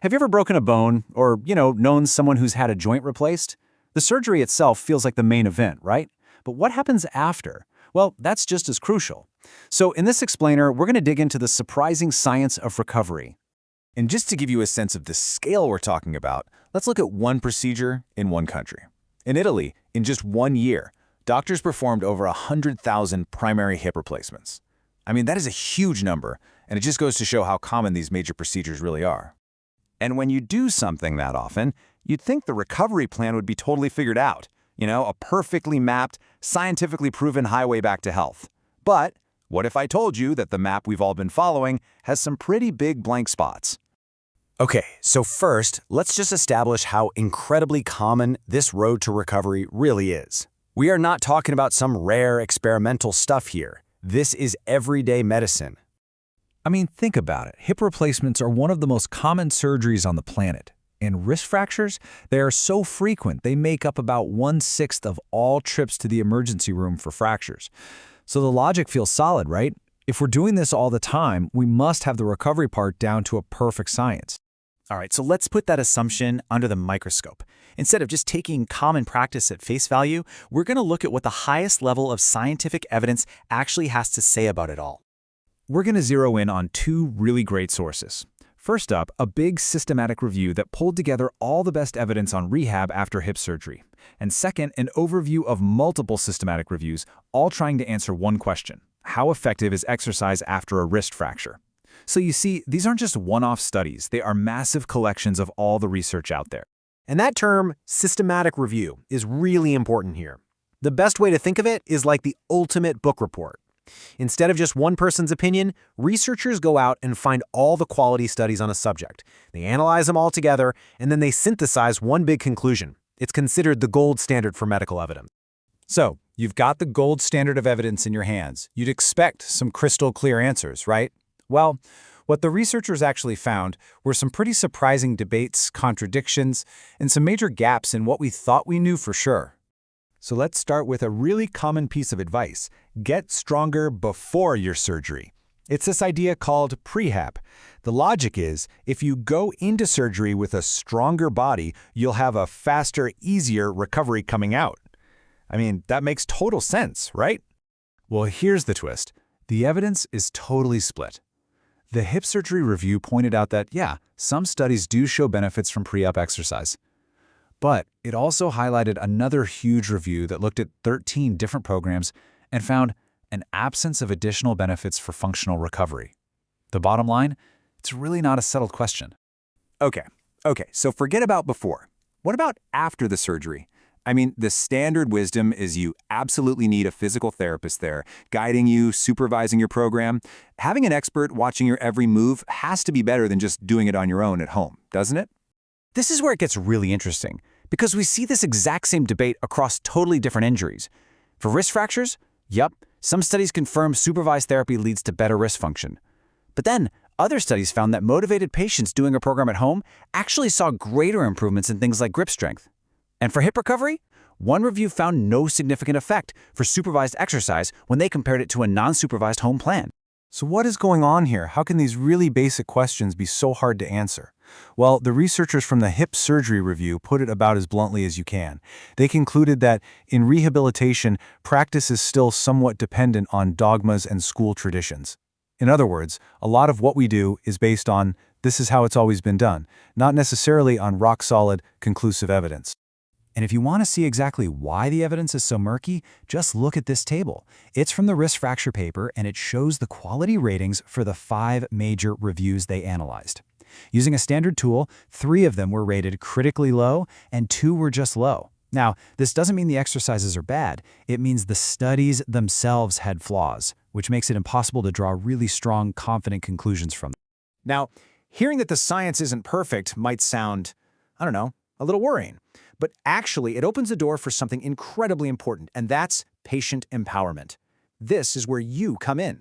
Have you ever broken a bone or, known someone who's had a joint replaced? The surgery itself feels like the main event, right? But what happens after? Well, that's just as crucial. So in this explainer, we're going to dig into the surprising science of recovery. And just to give you a sense of the scale we're talking about, let's look at one procedure in one country. In Italy, in just 1 year, doctors performed over 100,000 primary hip replacements. I mean, that is a huge number, and it just goes to show how common these major procedures really are. And when you do something that often, you'd think the recovery plan would be totally figured out. A perfectly mapped, scientifically proven highway back to health. But what if I told you that the map we've all been following has some pretty big blank spots? Okay, so first, let's just establish how incredibly common this road to recovery really is. We are not talking about some rare experimental stuff here. This is everyday medicine. I mean, think about it. Hip replacements are one of the most common surgeries on the planet. And wrist fractures, they are so frequent, they make up about 1/6 of all trips to the emergency room for fractures. So the logic feels solid, right? If we're doing this all the time, we must have the recovery part down to a perfect science. All right, so let's put that assumption under the microscope. Instead of just taking common practice at face value, we're going to look at what the highest level of scientific evidence actually has to say about it all. We're going to zero in on two really great sources. First up, a big systematic review that pulled together all the best evidence on rehab after hip surgery. And second, an overview of multiple systematic reviews, all trying to answer one question: how effective is exercise after a wrist fracture? So you see, these aren't just one-off studies, they are massive collections of all the research out there. And that term, systematic review, is really important here. The best way to think of it is like the ultimate book report. Instead of just one person's opinion, researchers go out and find all the quality studies on a subject. They analyze them all together, and then they synthesize one big conclusion. It's considered the gold standard for medical evidence. So, you've got the gold standard of evidence in your hands. You'd expect some crystal clear answers, right? Well, what the researchers actually found were some pretty surprising debates, contradictions, and some major gaps in what we thought we knew for sure. So let's start with a really common piece of advice: get stronger before your surgery. It's this idea called prehab. The logic is, if you go into surgery with a stronger body, you'll have a faster, easier recovery coming out. I mean, that makes total sense, right? Well, here's the twist. The evidence is totally split. The hip surgery review pointed out that, yeah, some studies do show benefits from pre-op exercise. But it also highlighted another huge review that looked at 13 different programs and found an absence of additional benefits for functional recovery. The bottom line, it's really not a settled question. Okay, so forget about before. What about after the surgery? I mean, the standard wisdom is you absolutely need a physical therapist there, guiding you, supervising your program. Having an expert watching your every move has to be better than just doing it on your own at home, doesn't it? This is where it gets really interesting, because we see this exact same debate across totally different injuries. For wrist fractures, some studies confirm supervised therapy leads to better wrist function. But then, other studies found that motivated patients doing a program at home actually saw greater improvements in things like grip strength. And for hip recovery, one review found no significant effect for supervised exercise when they compared it to a non-supervised home plan. So what is going on here? How can these really basic questions be so hard to answer? Well, the researchers from the hip surgery review put it about as bluntly as you can. They concluded that in rehabilitation, practice is still somewhat dependent on dogmas and school traditions. In other words, a lot of what we do is based on this is how it's always been done, not necessarily on rock-solid, conclusive evidence. And if you want to see exactly why the evidence is so murky, just look at this table. It's from the wrist fracture paper, and it shows the quality ratings for the 5 major reviews they analyzed. Using a standard tool, 3 of them were rated critically low, and 2 were just low. Now, this doesn't mean the exercises are bad. It means the studies themselves had flaws, which makes it impossible to draw really strong, confident conclusions from them. Now, hearing that the science isn't perfect might sound, a little worrying. But actually, it opens the door for something incredibly important, and that's patient empowerment. This is where you come in.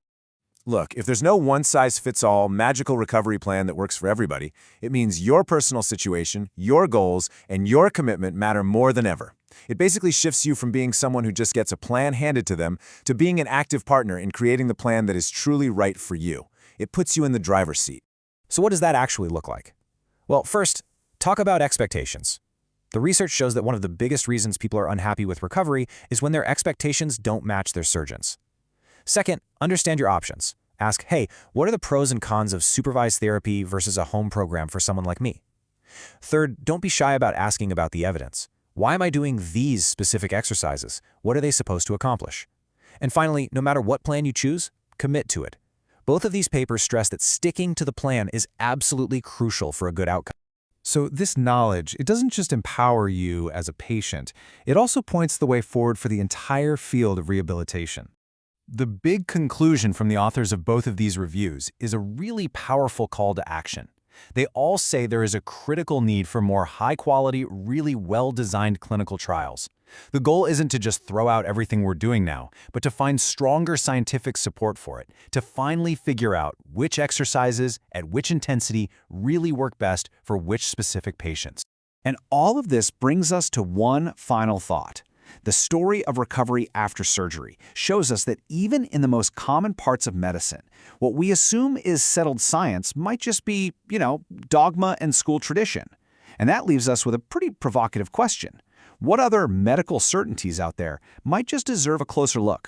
Look, if there's no one-size-fits-all magical recovery plan that works for everybody, it means your personal situation, your goals, and your commitment matter more than ever. It basically shifts you from being someone who just gets a plan handed to them to being an active partner in creating the plan that is truly right for you. It puts you in the driver's seat. So what does that actually look like? Well, first, talk about expectations. The research shows that one of the biggest reasons people are unhappy with recovery is when their expectations don't match their surgeons. Second, understand your options. Ask, hey, what are the pros and cons of supervised therapy versus a home program for someone like me? Third, don't be shy about asking about the evidence. Why am I doing these specific exercises? What are they supposed to accomplish? And finally, no matter what plan you choose, commit to it. Both of these papers stress that sticking to the plan is absolutely crucial for a good outcome. So this knowledge, it doesn't just empower you as a patient, it also points the way forward for the entire field of rehabilitation. The big conclusion from the authors of both of these reviews is a really powerful call to action. They all say there is a critical need for more high-quality, really well-designed clinical trials. The goal isn't to just throw out everything we're doing now, but to find stronger scientific support for it, to finally figure out which exercises at which intensity really work best for which specific patients. And all of this brings us to one final thought. The story of recovery after surgery shows us that even in the most common parts of medicine, what we assume is settled science might just be, dogma and school tradition. And that leaves us with a pretty provocative question. What other medical certainties out there might just deserve a closer look?